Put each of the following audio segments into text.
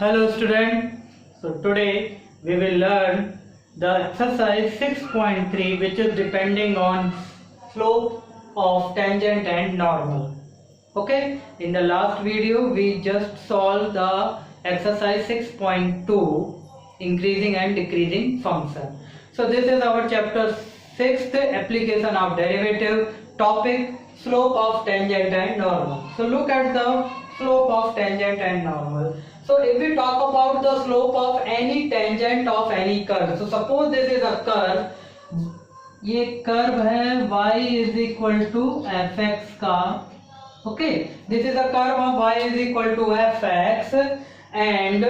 Hello student. So today we will learn the exercise 6.3 which is depending on slope of tangent and normal. Okay, in the last video we just solved the exercise 6.2 increasing and decreasing function. So this is our chapter 6th application of derivative, topic slope of tangent and normal. So look at the slope of tangent and normal. So if we talk about the slope of any tangent of any curve, so suppose this is a curve, ये curve है y is equal to fx का, okay, this is a curve of y is equal to fx and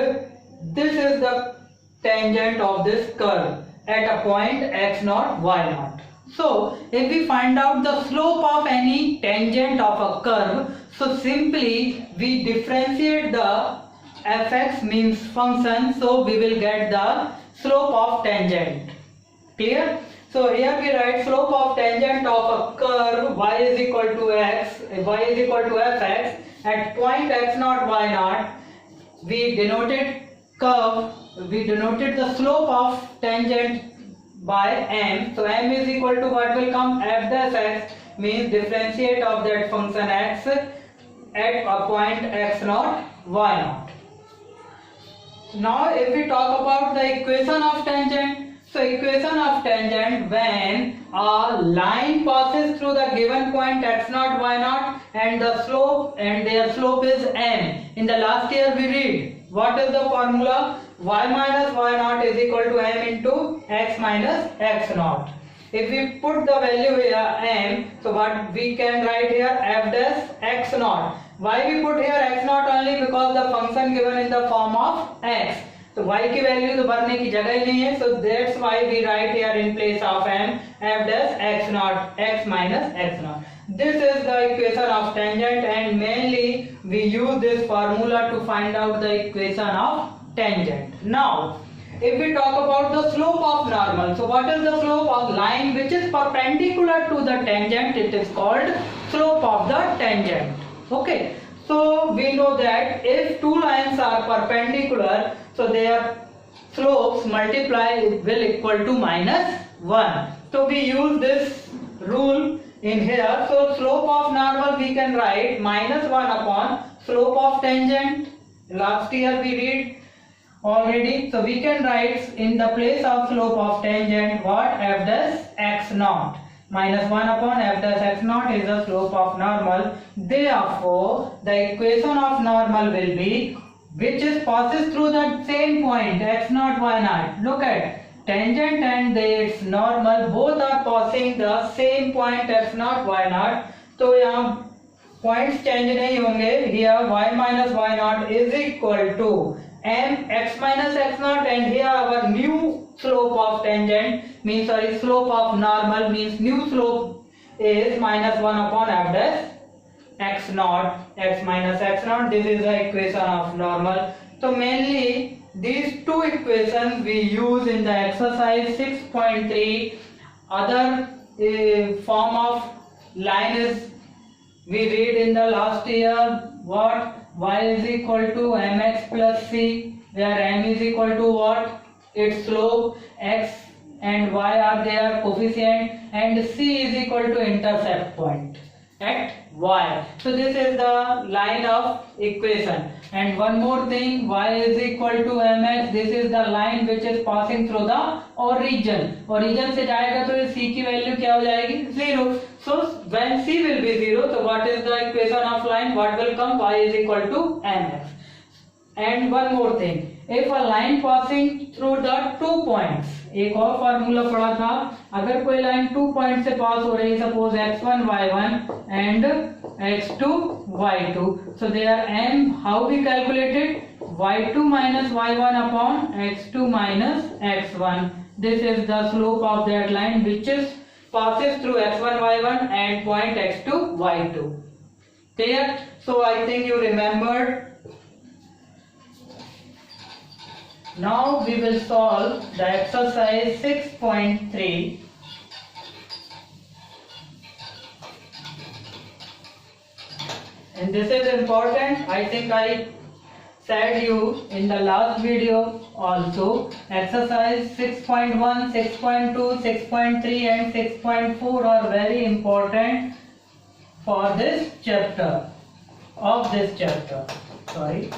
this is the tangent of this curve at a point x naught y naught. So if we find out the slope of any tangent of a curve, so simply we differentiate the fx means function, so we will get the slope of tangent. Clear? So here we write slope of tangent of a curve y is equal to x, y is equal to fx at point x naught y naught. We denoted curve, we denoted the slope of tangent by m. So m is equal to what will come, f dash x means differentiate of that function x at a point x naught y naught. Now if we talk about the equation of tangent, so equation of tangent when a line passes through the given point x naught y naught and the slope and their slope is m. In the last year we read what is the formula, y minus y naught is equal to m into x minus x naught. If we put the value here m, so what we can write here, f dash x naught. Why we put here x naught only? Because the function given in the form of x. तो y की value तो भरने की जगह ही नहीं है, so that's why we write here in place of m f dash x naught, x minus x naught. This is the equation of tangent and mainly we use this formula to find out the equation of tangent. Now if we talk about the slope of normal, so what is the slope of line which is perpendicular to the tangent? It is called slope of the tangent. Okay, so we know that if two lines are perpendicular, so their slopes multiply will equal to minus 1. So we use this rule in here. So slope of normal we can write minus 1 upon slope of tangent. Last year we read already. So we can write in the place of slope of tangent what, f dash x naught. Minus 1 upon f dash x naught is the slope of normal. Therefore the equation of normal will be which is passes through the same point x naught y naught. Look at tangent and its normal both are passing the same point x naught y naught. तो यहाँ points change नहीं होंगे. Here y minus y naught is equal to m x minus x naught and here our new slope of tangent means slope of normal means new slope is minus 1 upon f dash x naught, x minus x naught. This is the equation of normal. So mainly these two equations we use in the exercise 6.3. Other form of line is we read in the last year what, y is equal to mx plus c, where m is equal to what, its slope, x and y are their coefficient and c is equal to intercept point at y. So this is the line of equation. And one more thing, y is equal to mx, this is the line which is passing through the origin. Origin से जाएगा तो c की value क्या हो जाएगी, 0. So when c will be 0, so what is the equation of line, what will come, y is equal to mx. And one more thing, if a line passing through the 2 points, एक और formula पढ़ा था, अगर कोई line 2 point से पास हो रही है, suppose x1 y1 and x2 y2, so there m how we calculated, y2 minus y1 upon x2 minus x1. This is the slope of that line which is passes through x1 y1 and point x2 y2. Clear? So I think you remembered. Now we will solve the exercise 6.3. And this is important. I think I said you in the last video also, exercise 6.1, 6.2, 6.3 and 6.4 are very important for this chapter, sorry,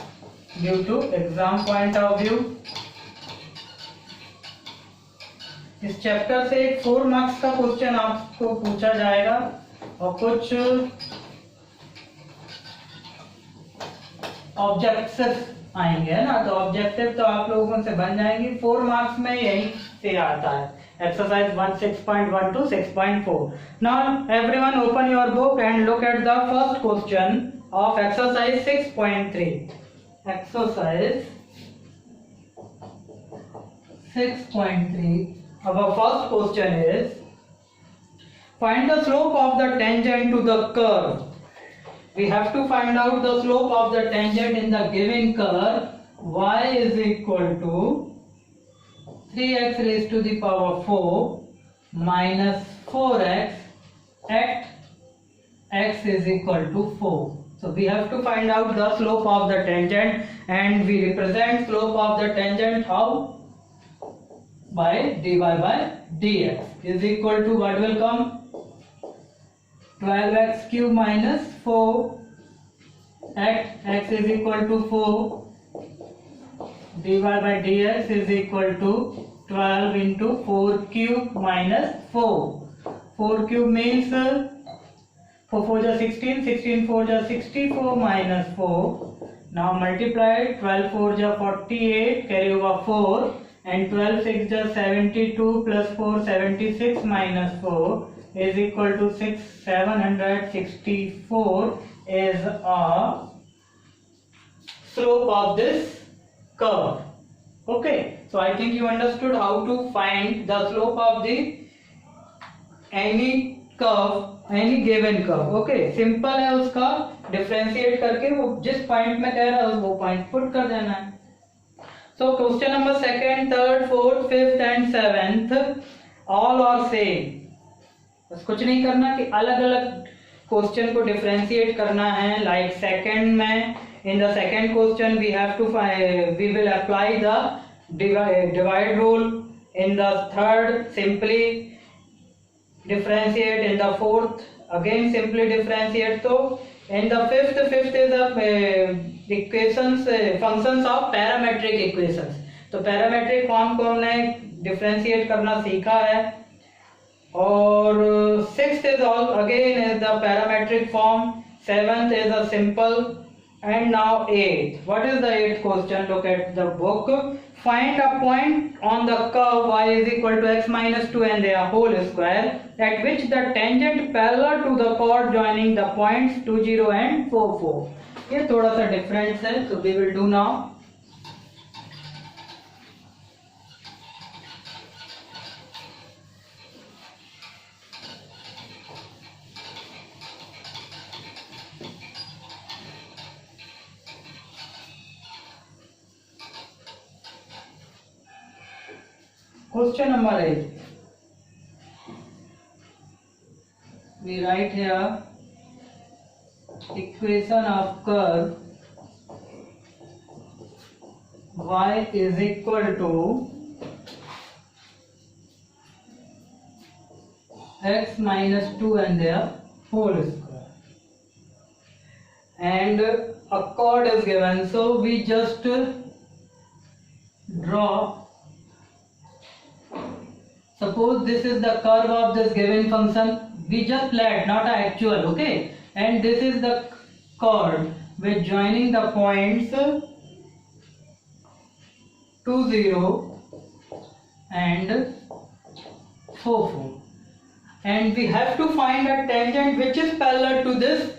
due to exam point of view. इस chapter से 4 marks का question आपको पूछा जाएगा और कुछ objectives आएंगे, है ना। तो ऑब्जेक्टिव तो आप लोगों से बन जाएंगे, 4 मार्क्स में यही से आता है। Exercise 1 6.1 to 6.4. Now everyone open your book and look at the first question of exercise 6.3. Exercise 6.3. Our first question is, find the slope of the tangent to the curve. We have to find out the slope of the tangent in the given curve. Y is equal to 3x raised to the power 4 minus 4x at x is equal to 4. So we have to find out the slope of the tangent, and we represent slope of the tangent how? By dy by dx is equal to what will come? 12x cube minus 4 at x is equal to 4. dy by dx is equal to 12 into 4 cube minus 4. 4 cube means 4 4 is 16, 16 4 is 64 minus 4. Now multiply 12 4 is 48, carry over 4, and 12 6 is 72 plus 4 76 minus 4 is equal to 764 is a slope of this curve. Okay, so I think you understood how to find the slope of the any curve, any given curve. Okay, simple है उसका, differentiate करके वो जिस point में कह रहा है वो पॉइंट पुट कर देना है. So question number 2nd, 3rd, 4th, 5th and 7th all are same. बस कुछ नहीं करना कि अलग अलग क्वेश्चन को डिफरेंशिएट करना है. लाइक सेकंड में, in the second question we will apply the divide rule. In the third, simply differentiate. In the fourth, again simply differentiate. So in the fifth is the equations, functions of parametric equations. तो parametric form को हमने differentiate करना सीखा है. और sixth is all again is the parametric form. 7th is a simple. And now 8th. What is the 8th question? Look at the book. Find a point on the curve y is equal to x minus 2 and their whole square at which the tangent parallel to the chord joining the points 2 0 and 4 4. ये थोड़ा सा difference है, so we will do now. Question number 8. We write here equation of curve y is equal to x minus 2 and their whole square, and a chord is given, so we just draw. Suppose this is the curve of this given function. We just let, not actual, okay? And this is the chord with joining the points 2 0 and 4 4. And we have to find a tangent which is parallel to this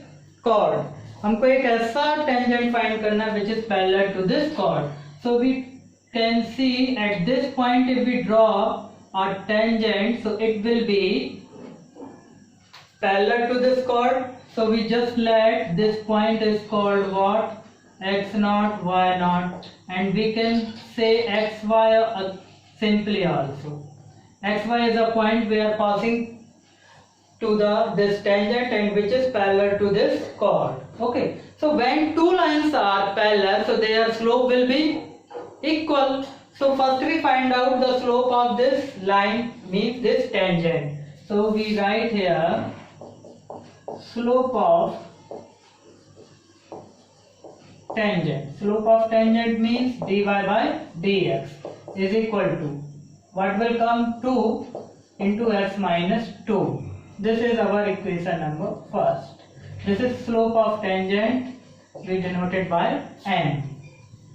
chord. हमको एक ऐसा tangent find करना है which is parallel to this chord. So we can see at this point if we draw a tangent, so it will be parallel to this chord. So we just let this point is called what? X naught, y naught, and we can say xy simply also. Xy is a point we are passing to this tangent and which is parallel to this chord. Okay, So when two lines are parallel, so their slope will be equal. So first we find out the slope of this line, means this tangent. So we write here slope of tangent. Slope of tangent means dy by dx is equal to, what will come, 2 into x minus 2. This is our equation number first. This is slope of tangent, we denoted by n.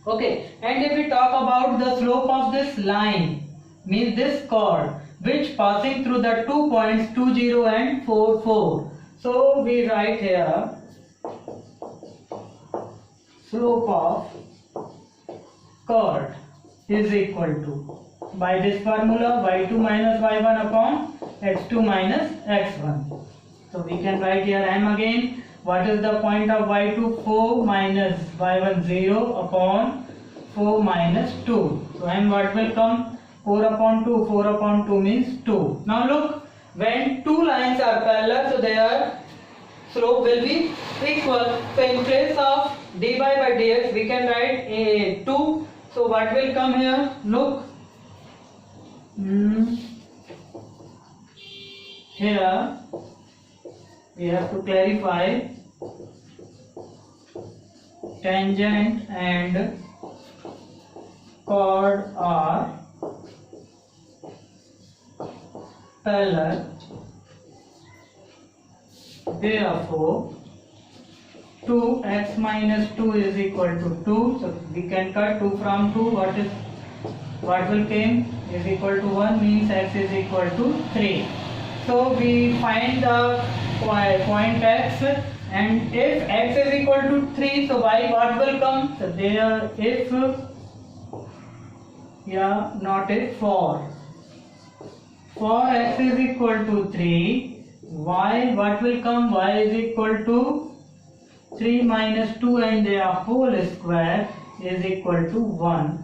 Okay, and if we talk about the slope of this line, means this chord which passing through the 2 points 2, 0 and 4, 4. So we write here slope of chord is equal to, by this formula, y2 minus y1 upon x2 minus x1. So we can write here m again. What is the point of y2? 4 minus y1 0 upon 4 minus 2. So m what will come? 4 upon 2. 4 upon 2 means 2. Now look, when two lines are parallel, so their slope will be equal. So in place of dy by dx, we can write a 2. So what will come here? Look, here we have to clarify tangent and chord are parallel, therefore 2x minus 2 is equal to 2. So we can cut 2 from 2. What will came is equal to 1, means x is equal to 3. So we find the point x, and if x is equal to 3, so y what will come? So there, if, not if, for x is equal to 3, y what will come? Y is equal to 3 minus 2 and their whole square is equal to 1.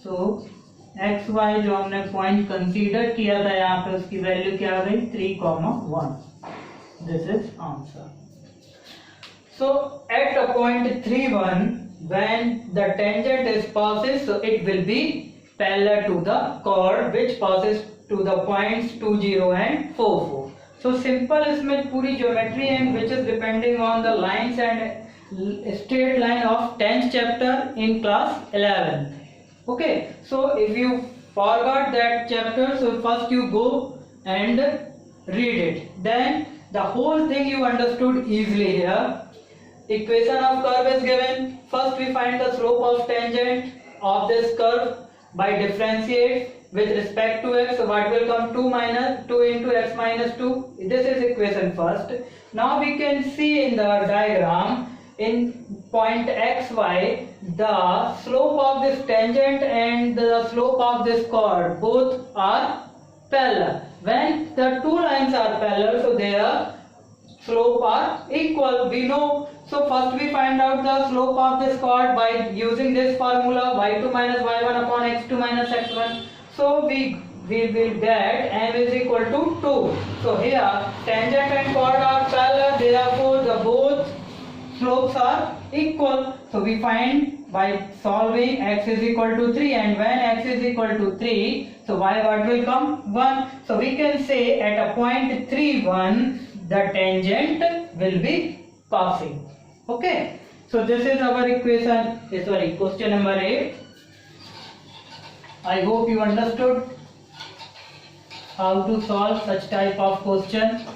So X Y जो हमने point consider किया था, यहाँ पे उसकी value क्या आ गई? 3,1. This is answer. So at a point 3, 1, when the tangent is passes, so it will be parallel to the chord which passes to the points 2, 0 and 4, 4. So simple इसमें पूरी geometry and which is depending on the lines and straight line of 10th chapter in class 11th. Okay, so if you forgot that chapter, so first you go and read it, then the whole thing you understood easily here. Equation of curve is given. First we find the slope of tangent of this curve by differentiate with respect to x. So what will come? 2 into x minus 2. This is equation first. Now we can see in the diagram, in point xy, the slope of this tangent and the slope of this chord both are parallel. When the two lines are parallel, so their slope are equal, we know. So first we find out the slope of this chord by using this formula, y2 minus y1 upon x2 minus x1. So we will get m is equal to 2. So here tangent and chord are parallel, therefore the both slopes are equal. So we find by solving x is equal to 3, and when x is equal to 3, so y what will come? 1. So we can say at a point 3, 1, the tangent will be passing. Okay, so this is our equation, question number 8. I hope you understood how to solve such type of question.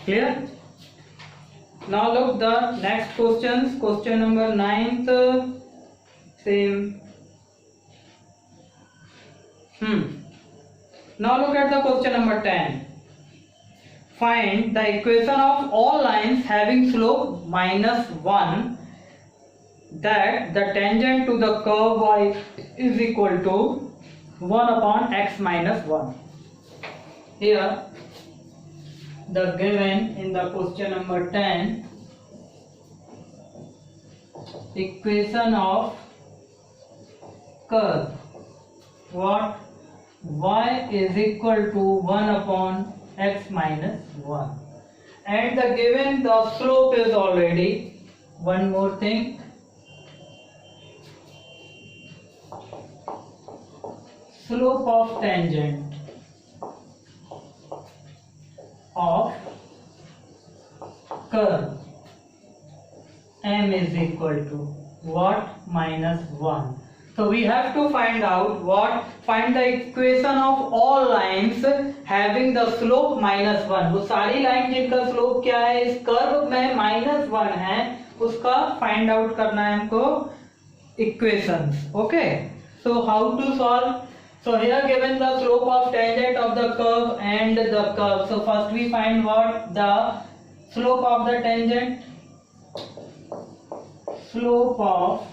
Clear? Now look the next questions. Question number 9th, same. Now look at the question number 10. Find the equation of all lines having slope -1, that the tangent to the curve y is equal to 1 upon x minus 1. Here the given in the question number 10 equation of curve. What? Y is equal to 1 upon x minus 1, and the given the slope is already, one more thing, slope of tangent of curve m is equal to what? Minus 1. So we have to find out what? Find the equation of all lines having the slope minus 1. वो सारी line जिनका slope क्या है इस curve में minus 1 है, उसका find out करना है हमको equations. Okay, so how to solve? So here given the slope of tangent of the curve and the curve. So first we find what? The slope of the tangent. Slope of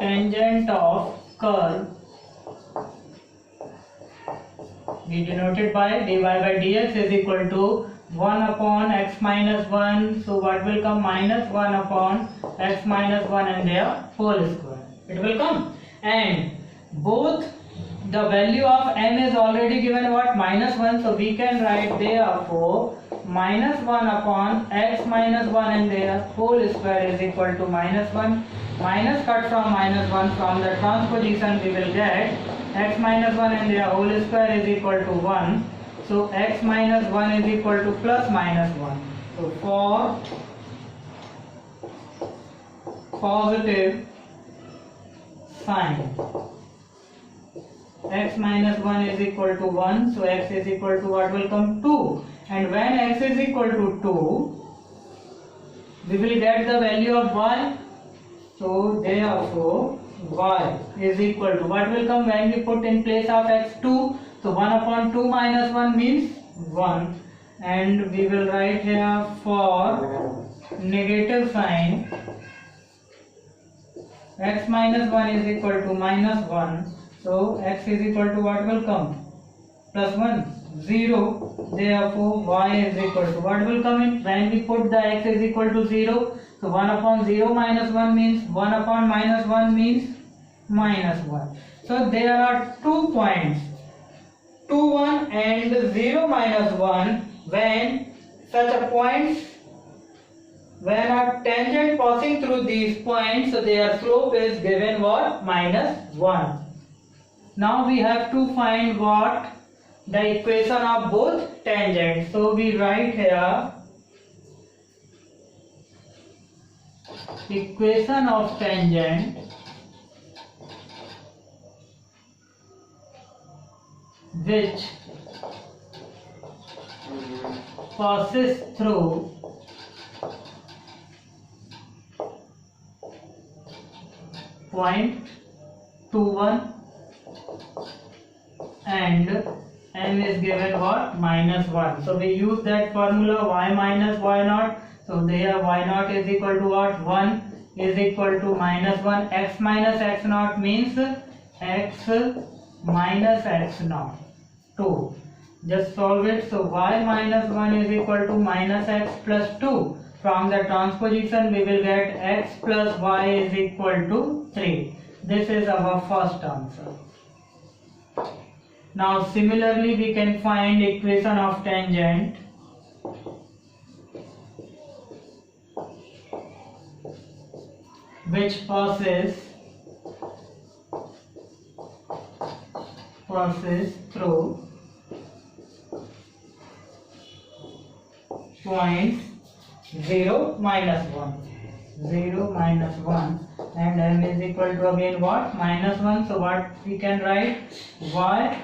tangent of curve we denoted by dy by dx is equal to 1 upon x minus 1. So what will come? Minus 1 upon x minus 1 and their whole square. It will come. And both the value of m is already given what? Minus 1. So we can write therefore minus 1 upon x minus 1 and their whole square is equal to minus 1. Minus cut from minus 1, from the transposition we will get x minus 1 and their whole square is equal to 1. So x minus 1 is equal to plus minus 1. So for positive sign x minus 1 is equal to 1, so x is equal to what will come? 2. And when x is equal to 2, we will get the value of y. So therefore y is equal to what will come when we put in place of x 2. So 1 upon 2 minus 1 means 1, and we will write here for negative sign x minus 1 is equal to minus 1. So x is equal to what will come? Plus 1, 0. Therefore y is equal to what will come in when we put the x is equal to 0. So 1 upon 0 minus 1 means 1 upon minus 1 means minus 1. So there are 2 points, 2, 1 and 0 minus 1. When such a points, when a tangent passing through these points, so their slope is given what? Minus 1. Now we have to find what? The equation of both tangents. So we write here equation of tangent which passes through point 2, 1 and m is given what? Minus 1. So we use that formula y minus y naught. So there y naught is equal to what? 1 is equal to minus 1. X minus x naught means x minus x naught 2. Just solve it. So y minus 1 is equal to minus x plus 2. From the transposition we will get x plus y is equal to 3. This is our first answer. Now similarly we can find equation of tangent which passes through points 0 minus 1. 0 minus 1 and m is equal to again what? Minus 1. So what we can write? Y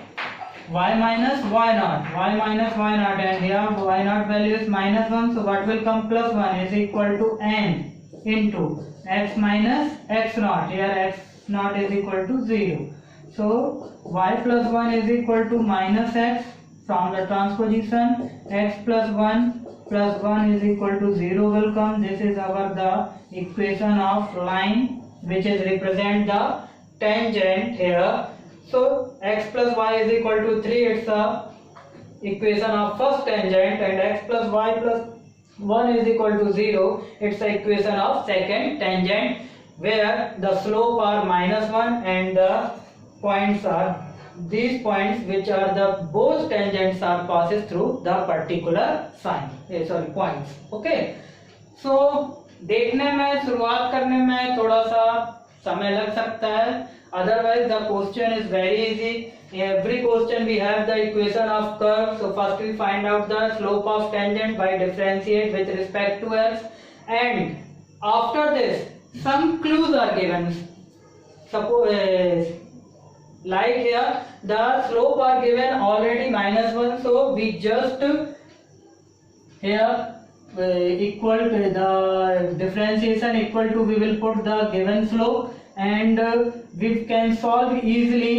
minus y naught. Y minus y naught, and here y naught value is minus 1. So what will come? Plus 1 is equal to n into x minus x naught. Here x naught is equal to 0. So y plus 1 is equal to minus x. From the transposition x plus 1 is equal to 0 will come. This is our the equation of line which is represent the tangent here. So x plus y is equal to 3. It's a equation of first tangent and x plus y plus 1 is equal to 0, it's the equation of second tangent where the slope are -1 and the points are these points which are the both tangents are passes through the particular sign points. Okay, so देखने में शुरुआत करने में थोड़ा सा समय लग सकता है, otherwise the question is very easy. In every question we have the equation of curve. So first we find out the slope of tangent by differentiate with respect to x, and after this some clues are given. Suppose like here the slope are given already -1, so we just here equal to the differentiation equal to, we will put the given slope, and we can solve easily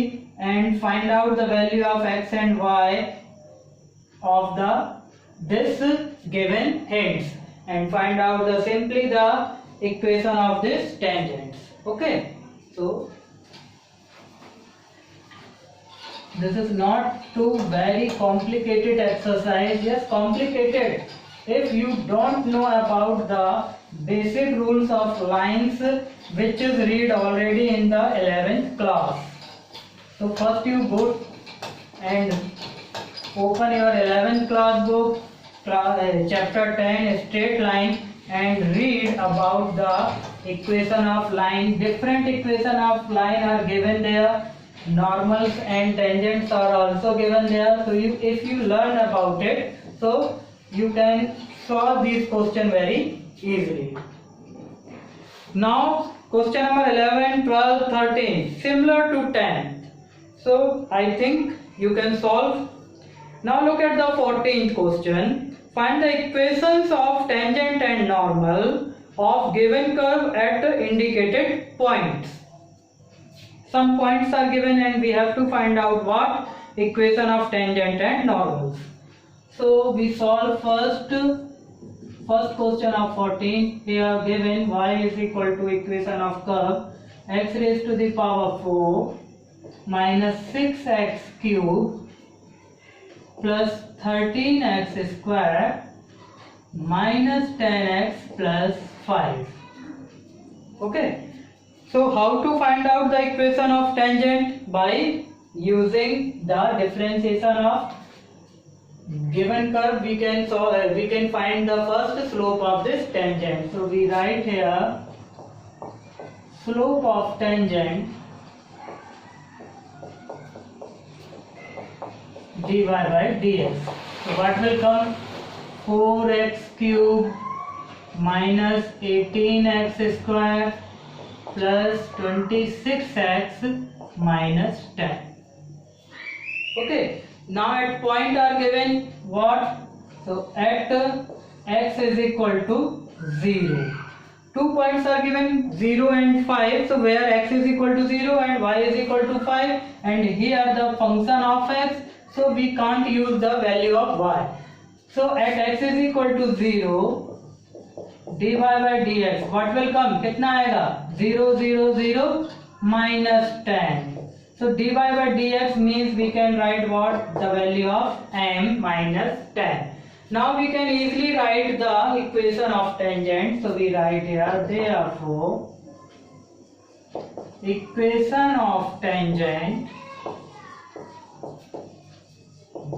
and find out the value of x and y of the this given hints, and find out the simply the equation of this tangents. Okay, so this is not too very complicated exercise. Yes, complicated if you don't know about the basic rules of lines which is read already in the 11th class. So first you go and open your 11th class book, chapter 10 straight line, and read about the equation of line. Different equation of line are given there. Normals and tangents are also given there. So if you learn about it, so you can solve these question very easily. Now question number 11, 12, 13 similar to 10. So I think you can solve. Now look at the 14th question. Find the equations of tangent and normal of given curve at indicated points. Some points are given and we have to find out what equation of tangent and normals. So we solve first question of 14. Here given y is equal to equation of curve x raised to the power 4 minus 6x cube plus 13x square minus 10x plus 5. Okay. So how to find out the equation of tangent? By using the differentiation of given curve, we can find the first slope of this tangent. So we write here slope of tangent dy by dx. So what will come? 4x cube minus 18x square plus 26x minus 10. Okay, now at point are given what? So at x is equal to 0. 2 points are given 0 and 5. So where x is equal to 0 and y is equal to 5, and here the function of x, so we can't use the value of y. So at x is equal to 0, dy by dx what will come? कितना आएगा? 0 0 0 minus 10. So dy by dx means we can write what? The value of m minus 10. Now we can easily write the equation of tangent. So we write here, therefore equation of tangent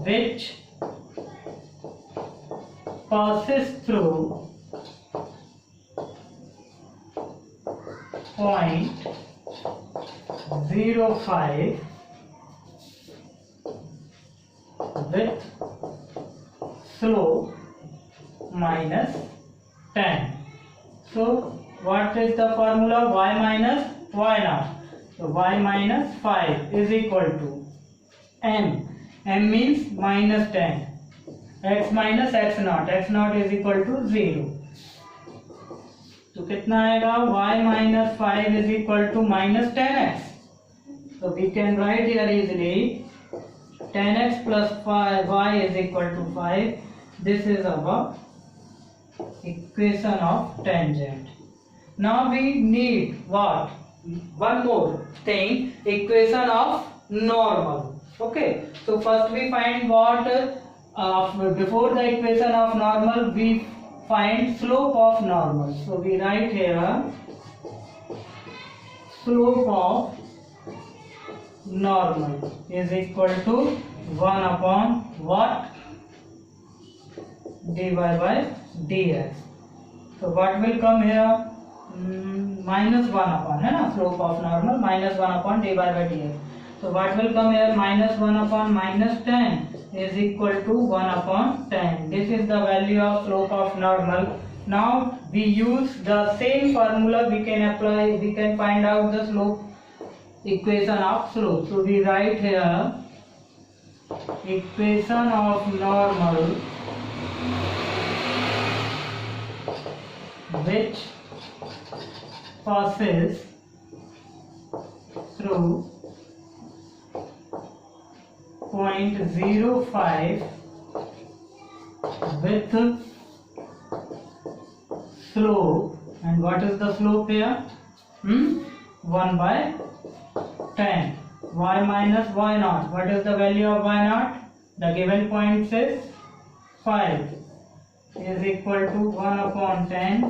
which passes through point 0.5 with slope minus 10. So what is the formula? Y minus y naught. So y minus 5 is equal to m. M means minus 10. X minus x naught. X naught is equal to 0. तो कितना आएगा? y minus 5 is equal to minus 10x. So we can write here easily 10x plus 5 y is equal to 5. This is our equation of tangent. Now we need what? One more thing, equation of normal. Okay, so first we find what? before the equation of normal we find slope of normal. So we write here slope of normal is equal to 1 upon what? dy by dx. So what will come here? Minus 1 upon, है ना, slope of normal minus 1 upon dy by dx. So what will come here? Minus 1 upon minus 10 is equal to 1 upon 10. This is the value of slope of normal. Now we use the same formula, we can apply, we can find out the slope equation of slope. So we write here equation of normal which passes through 0.05 with slope, and what is the slope here? 1 by 10. Y minus y naught. What is the value of y naught? The given point says 5 is equal to 1 upon 10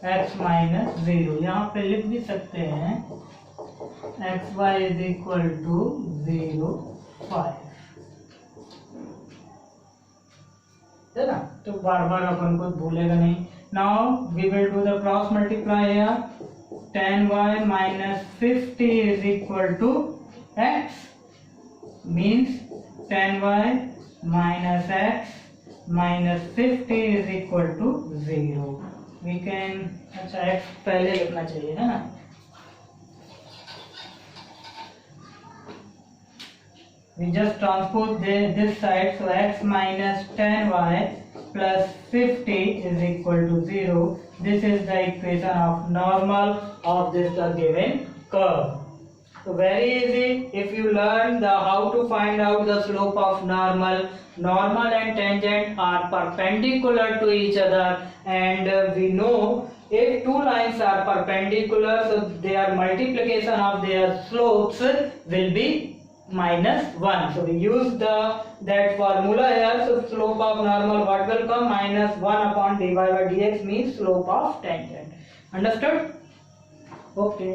x minus 0. यहाँ पे लिख भी सकते हैं xy is equal to 0, 5, है ना, तो बार बार अपन को भूलेगा नहीं. Now we will do the cross multiply here. 10y minus 50 is equal to x, means 10y minus x minus 50 is equal to 0. We can, अच्छा x पहले लिखना चाहिए है ना. We just transpose this side, so x minus 10y plus 50 is equal to 0. This is the equation of normal of this the given curve. So very easy. If you learn the how to find out the slope of normal, normal and tangent are perpendicular to each other, and we know if two lines are perpendicular, so their multiplication of their slopes will be -1. So we use that formula here. So slope of normal, what will come? -1 upon dy by dx means slope of tangent. Understood? Okay.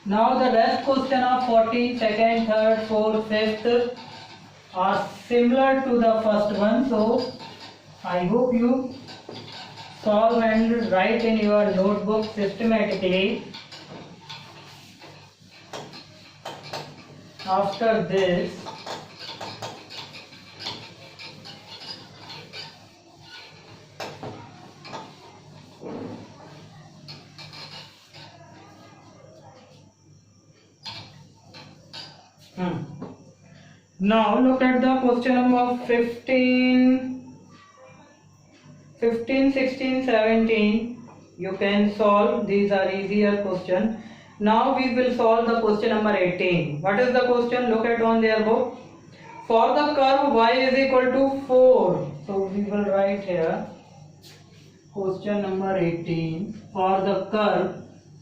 Now the rest question of 40, 2nd, 3rd, 4th, 5th are similar to the first one. So I hope you solve and write in your notebook systematically. After this, now look at the question number 15, 16, 17. You can solve. These are easier questions. Now we will solve the question number 18. What is the question? Look at on their book. For the curve y is equal to 4. So we will write here question number 18. For the curve,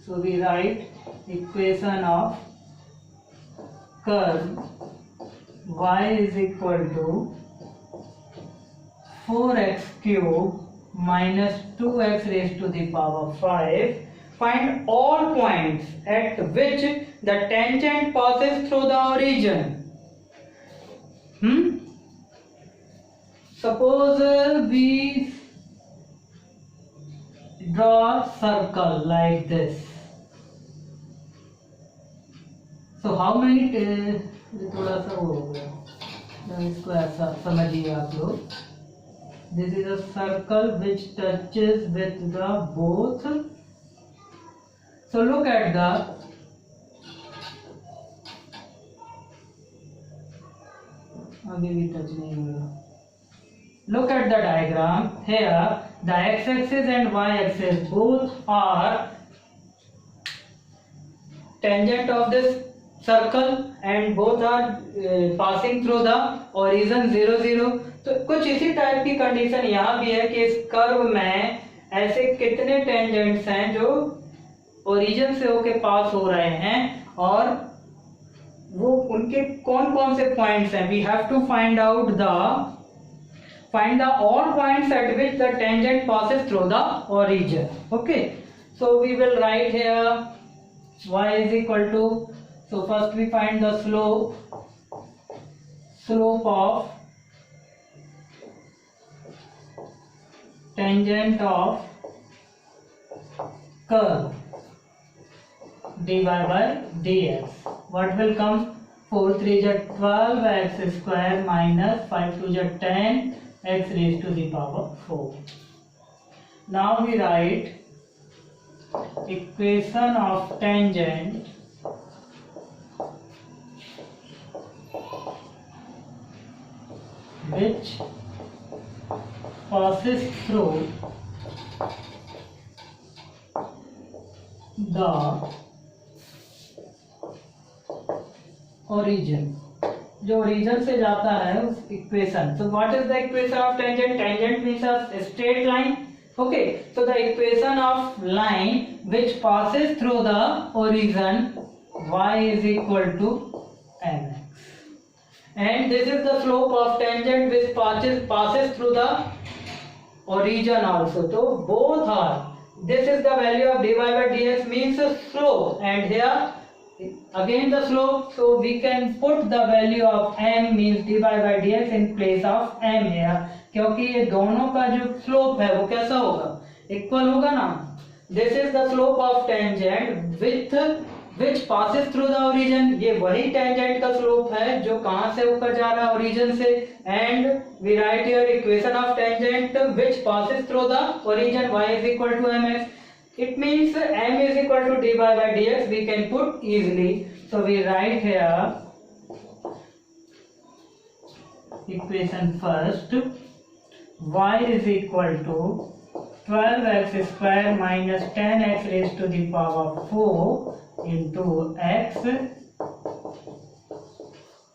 so we write equation of curve y is equal to 4x cube minus 2x raised to the power 5. Find all points at which the tangent passes through the origin. Suppose we draw a circle like this. So how many थोड़ा सा वो हो गया, इसको ऐसा समझिए आप लोग. This is a circle which touches with the both. So look at the अभी भी टच नहीं हुआ. Look at the diagram here. The x-axis and y-axis both are tangent of this circle and both are passing through the origin 0, 0. तो कुछ इसी type की condition यहाँ भी है कि इस कर्व में ऐसे कितने टेंजेंट्स हैं जो ओरिजिन से होके पास हो रहे हैं और वो उनके कौन कौन से पॉइंट्स हैं. We have to find all points at which the tangent passes through the origin. Okay, so we will write here y is equal to, so first we find the slope of tangent of curve dy by dx. What will come? 4 3 is 12 x square minus 5 2 is 10 x raised to the power 4. Now we write equation of tangent which passes through the origin. जो origin से जाता है उस equation. So what is the equation of tangent? Tangent means a straight line. Okay, so the equation of line which passes through the origin, y is equal to mx, and this is the slope of tangent which passes through the origin also. So both are, this is the value of dy by dx means slope, and here again the slope, so we can put the value of m means dy by dx in place of m here, क्योंकि ये दोनों का जो slope है वो कैसा होगा, equal होगा ना. This is the slope of tangent which passes through the origin. ये वही टेंजेंट का स्लोप है जो कहां से ऊपर जा रहा है, ओरिजिन से. And we write here equation of tangent which passes through the origin, y is equal to mx. It means m is equal to dy by dx. We can put easily. So we write here equation first. Y is equal to 12x square minus 10x raised to the power 4 into x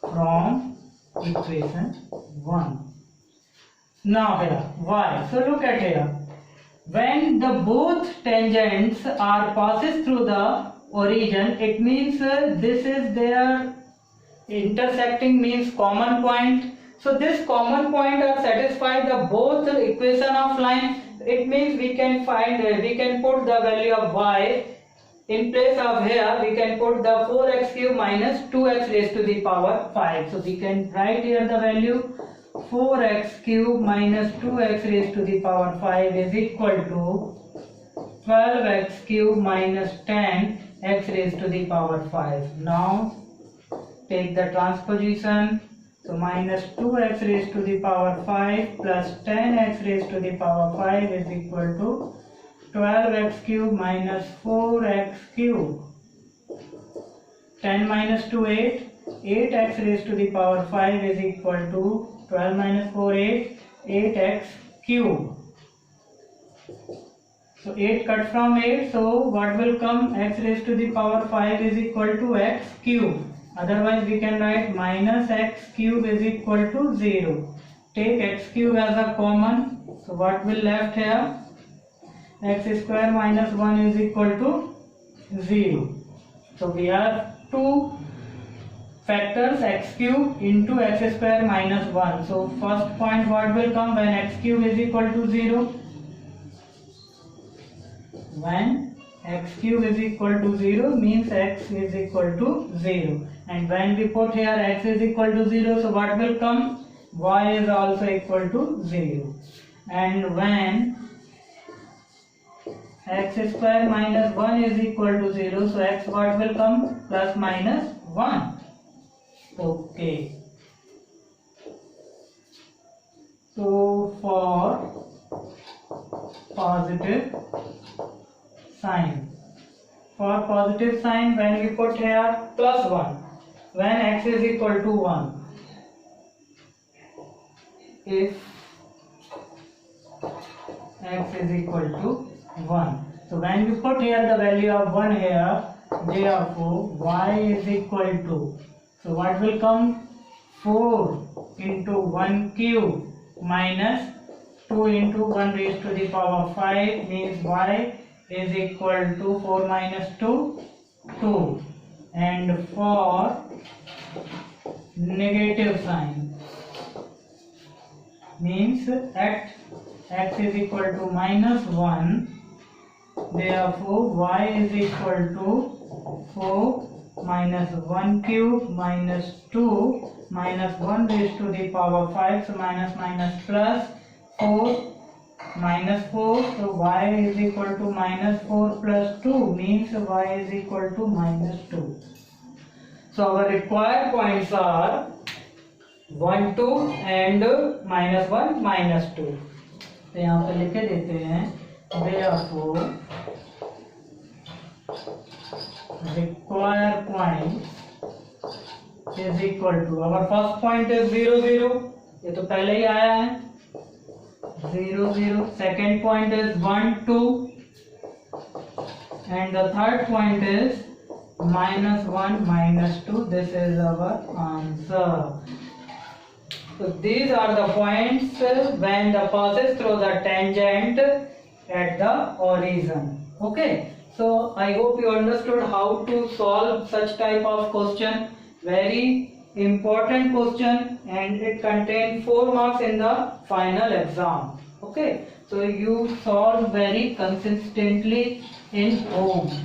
from equation 1. Now here y. So look at here. When the both tangents are passes through the origin, it means this is their intersecting means common point. So this common point are satisfied the both equation of line. It means we can put the value of y in place of here. We can put the 4x cube minus 2x raised to the power 5. So we can write here the value 4x cube minus 2x raised to the power 5 is equal to 12x cube minus 10x raised to the power 5. Now take the transposition. So minus 2x raised to the power 5 plus 10x raised to the power 5 is equal to 12x cube minus 4x cube. 10 minus 2 8. 8x raised to the power 5 is equal to 12 minus 4 8. 8x cube. So 8 cut from 8. So what will come? X raised to the power 5 is equal to x cube. Otherwise we can write minus x cube is equal to 0. Take x cube as a common. So what will left here? X square minus 1 is equal to 0. So we have two factors, x cube into x square minus 1. So first point, what will come when x cube is equal to 0? When x cube is equal to 0 means x is equal to 0. And when we put here x is equal to 0, so what will come? Y is also equal to 0. And when x square minus 1 is equal to 0, so x what will come? Plus minus 1. Okay. So for positive sign. For positive sign, when we put here plus 1, when x is equal to 1, if x is equal to 1, so when we put here the value of 1 here, therefore y is equal to, so what will come? 4 into 1 cube minus 2 into 1 raised to the power 5 means y is equal to 4 minus 2, 2. And for negative sign, means at x is equal to -1, therefore y is equal to 4 minus 1 cube minus 2 minus 1 raised to the power 5, so minus minus plus 4 minus 4, so y is equal to minus 4 plus 2, means y is equal to minus 2. So our required points are 1 2 and -1 -2. तो यहाँ पे लिखे देते हैं, therefore required point is equal to, our first point is 0 0, ये तो पहले ही आया है 0 0, second point is 1 2 and the third point is -1 -2. This is our answer. So these are the points when the passes through the tangent at the origin. Okay, so I hope you understood how to solve such type of question. Very important question, and it contains 4 marks in the final exam. Okay, so you solve very consistently in home.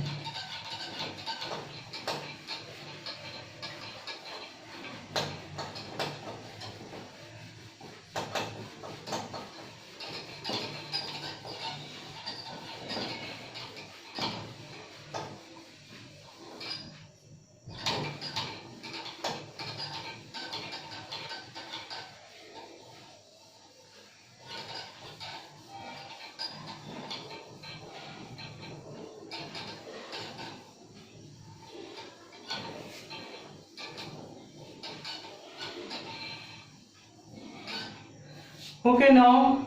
Okay, now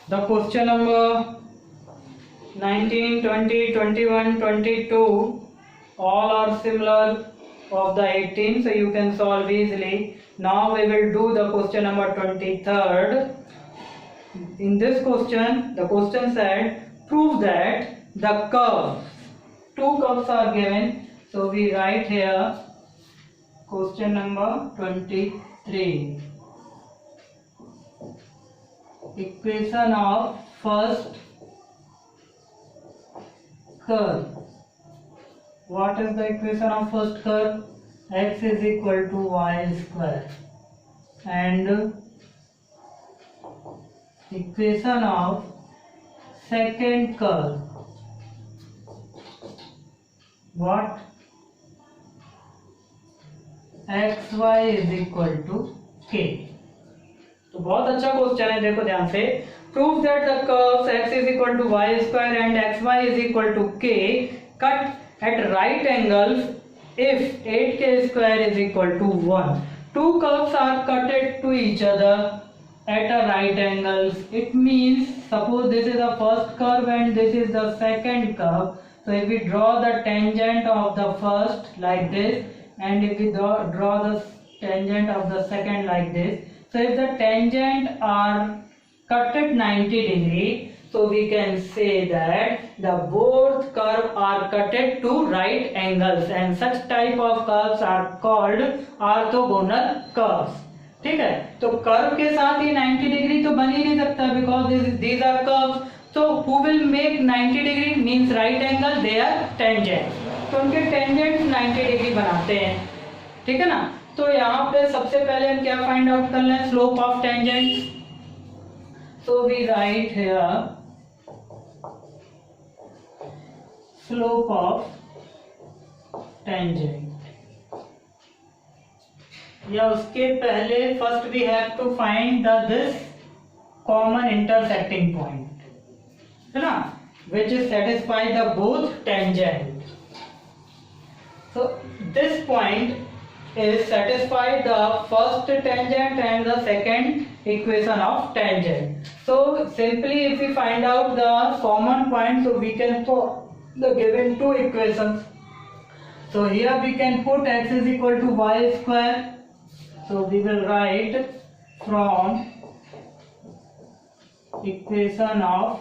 the question number 19, 20, 21, 22 all are similar of the 18, so you can solve easily. Now we will do the question number 23rd. In this question, the question said prove that the curves, 2 curves are given, so we write here question number 23. Equation of first curve. What is the equation of first curve? X is equal to y square, and equation of second curve. What? xy is equal to k. तो बहुत अच्छा question है, देखो ध्यान से. Prove that the curves x is equal to y square and xy is equal to k cut at right angles if 8k square is equal to 1. Two curves are cutted to each other at a right angles. It means suppose this is the first curve and this is the second curve. So if we draw the tangent of the first like this, and if we draw the tangent of the second like this, so if the tangent are cut at 90 degree, so we can say that the both curve are cutted to right angles, and such type of curves are called orthogonal curves. ठीक है, तो curve के साथ ये 90 degree तो बन ही नहीं सकता, because these are curves. So who will make 90 degree means right angle, they are tangent. तो उनके टेंजेंट 90 डिग्री बनाते हैं, ठीक है ना. तो यहाँ पे सबसे पहले हम क्या फाइंड आउट कर लें? Slope of tangent. So we write here slope of tangent, या उसके पहले first we have to find the this common intersecting point, है ना, which is satisfy the both tangent. So this point is satisfy the first tangent and the second equation of tangent. So simply if we find out the common point, so we can put the given two equations. So here we can put x is equal to y square. So we will write from equation of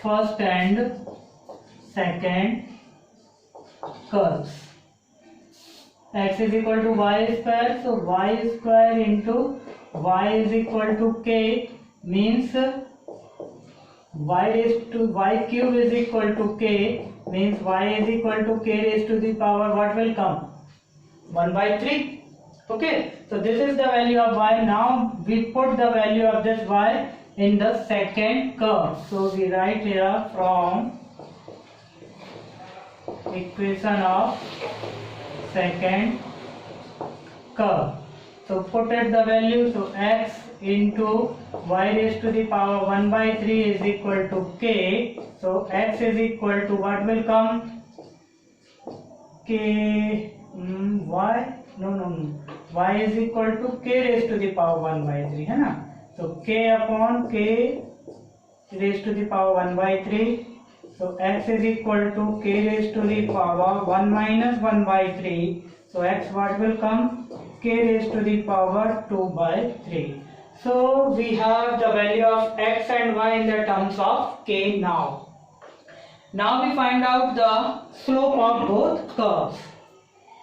first and second curves. x is equal to y square, so y square into y is equal to k, means y raised to y cube is equal to k, means y is equal to k raised to the power, what will come? 1 by 3. Okay, so this is the value of y. Now we put the value of this y in the second curve. So we write here from equation of second curve. So put it the value, so x into y raised to the power 1 by 3 is equal to k. So x is equal to what will come? K y y is equal to k raised to the power 1 by 3 है ना. So k upon k raised to the power 1 by 3. So x is equal to k raised to the power 1 minus 1 by 3. So x what will come? K raised to the power 2 by 3. So we have the value of x and y in the terms of k now. Now we find out the slope of both curves.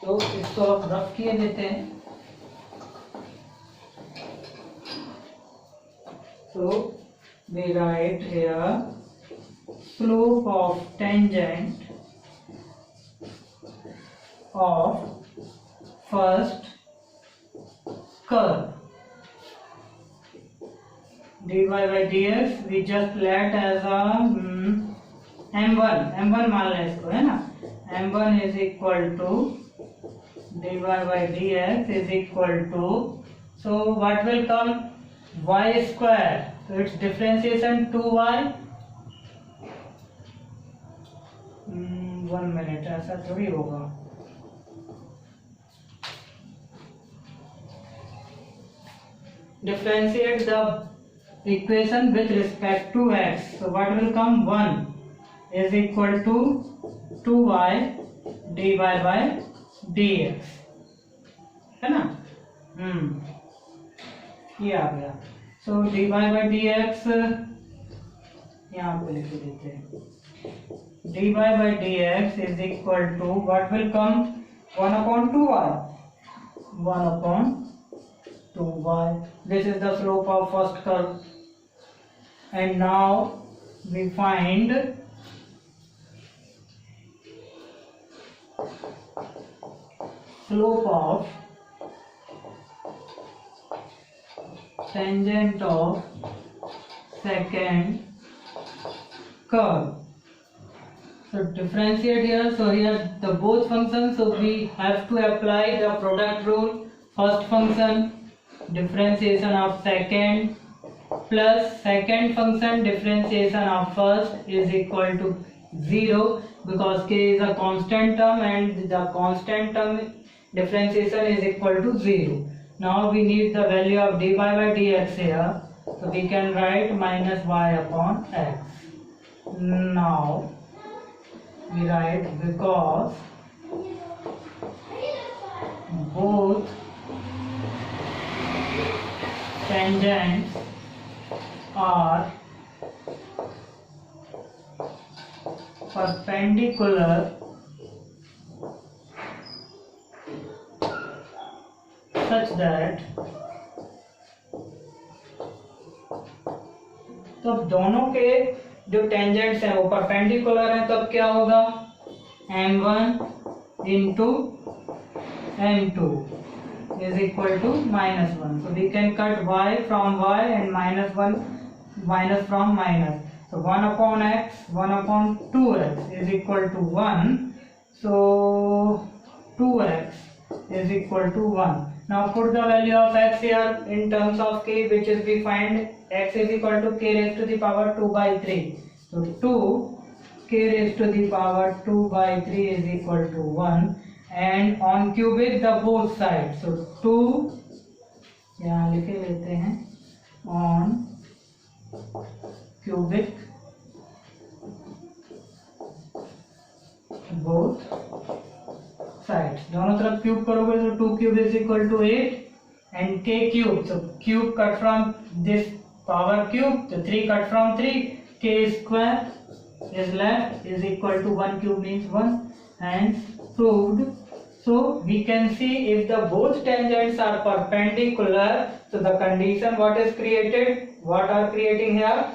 तो इसको rough किए देते हैं. So we write here slope of tangent of first curve dy by dx we just let as a m1 मान लें इसको, है ना. m1 is equal to dy by dx is equal to, so what will come? Y square, so its differentiation 2y. 1 minute, ऐसा थोड़ी होगा. Differentiate the equation with respect to x. So what will come? 1 is equal to 2y dy by dx, है ना. ये आ गया. So dy by dx यहाँ पे लिख देते हैं. dy by dx is equal to what will come? 1 upon 2y. 1 upon 2y. This is the slope of first curve. And now we find slope of tangent of second curve. So differentiate here. So here the both functions. So we have to apply the product rule. First function differentiation of second plus second function differentiation of first is equal to 0, because k is a constant term and the constant term differentiation is equal to 0. Now we need the value of dy by dx here. So we can write minus y upon x. Now we write because both tangents are perpendicular such that, तो दोनों के जो tangents हैं वो perpendicular हैं, तब क्या होगा? m1 into m2 is equal to -1. So we can cut y from y and -1 minus from minus. So 1 upon x, 1 upon 2x is equal to 1. So 2x is equal to 1. Now put the value of x here in terms of k, which is we find x is equal to k raised to the power 2 by 3. So 2 k raised to the power 2 by 3 is equal to 1. And on cubic the both sides. So 2 यहाँ लिखे लेते हैं on cubic both sides. दोनों तरफ cube करोगे तो 2 cube is equal to 8 and k cube. So cube cut from this power cube. So 3 cut from 3. K square is left is equal to 1 cube means 1. Hence proved So we can see if the both tangents are perpendicular, so the condition what is created, what are creating here,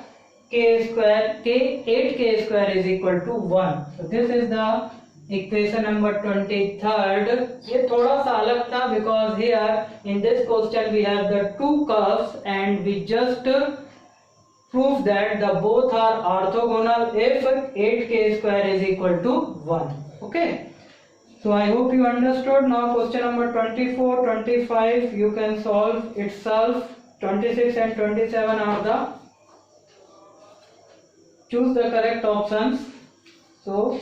k square, k 8k square is equal to 1. So this is the equation number 23rd. ये थोड़ा सा अलग था because here in this question we have the two curves and we just prove that the both are orthogonal if 8k square is equal to 1. Okay. So I hope you understood. Now question number 24, 25 you can solve itself. 26 and 27 are the, choose the correct options. So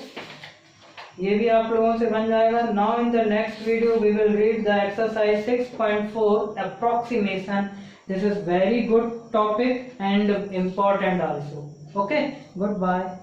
ये भी आप लोगों से बन जाएगा. Now in the next video we will read the exercise 6.4 approximation. This is very good topic and important also. Okay, goodbye.